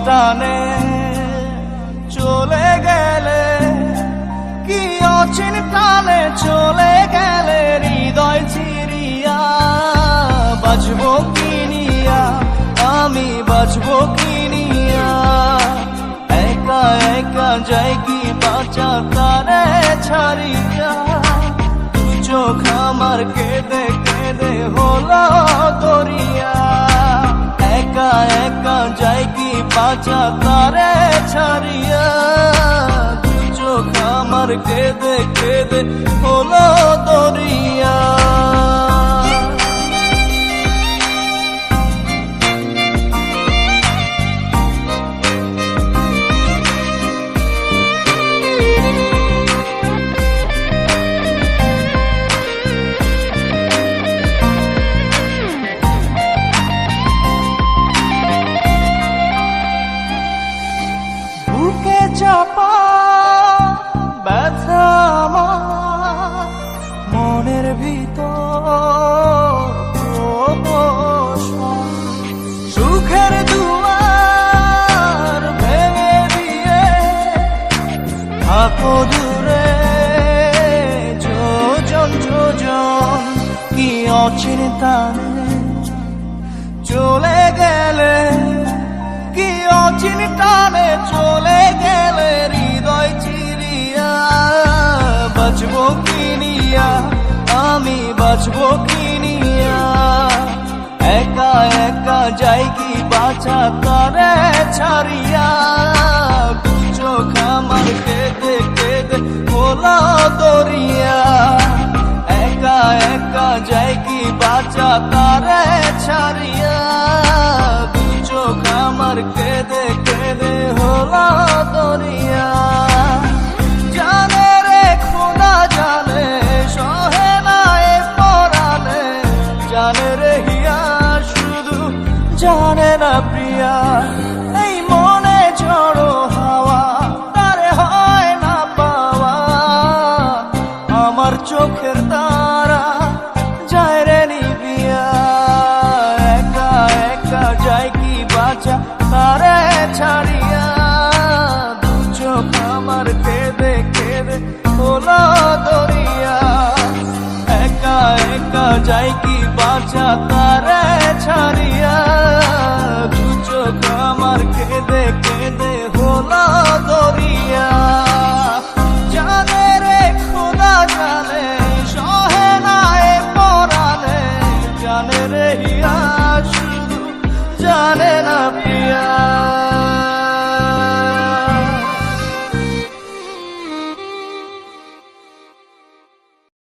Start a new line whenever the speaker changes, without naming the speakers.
টানে চলে গেলে, কি অচিন টানে চলে গেলে হৃদয় চিরিয়া, বাঁচবো কি নিয়া, আমি বাঁচবো কি নিয়া, একা একা যাই কি বাঁচা তারে ছাড়িয়া, দু চোখ আমার কেঁদে কেঁদে হলো দরিয়া, একা একা যাই কি বাঁচা তারে ছাড়িয়া, দু চোখ আমার কেঁদে কেঁদে হলো দরিয়া। বুকে চাপা ব্যথা আমার মনের ভিতর, সুখের দুয়ার ভেঙে দিয়ে থাকো দূরে যোজন যোজন, কি অচিন টানে চলে গেলে, কি অচিন টানে চলে গেলে হৃদয় চিরিয়া, বাঁচবো কি নিয়া, আমি বাঁচবো কি নিয়া, একা একা যাই কি বাঁচা তারে ছাড়িয়া, দু চোখ আমার কেঁদে কেঁদে হলো দরিয়া, একা একা যাই কি বাঁচা তারে ছাড়িয়া, দু চোখ আমার কেঁদে কেঁদে হলো দরিয়া। জানে রে খোদা জানে সহে না এ পরানে, জানে রে হিয়া শুধু জানে না প্রিয়া, এই মনে ঝড়ো হাওয়া তারে হয় না পাওয়া, আমার চোখের তারা যায় রে নিবিয়া, একা একা যাই কি বাঁচা তারে ছাড়িয়া, দু চোখ আমার কেঁদে কেঁদে হলো দরিয়া, একা একা যাই কি বাঁচা তারে ছাড়িয়া, দু চোখ আমার কেঁদে কেঁদে হলো দরিয়া। জানে রে খোদা জানে সহে না এ পরানে, জানে রে হিয়া শুধু জানে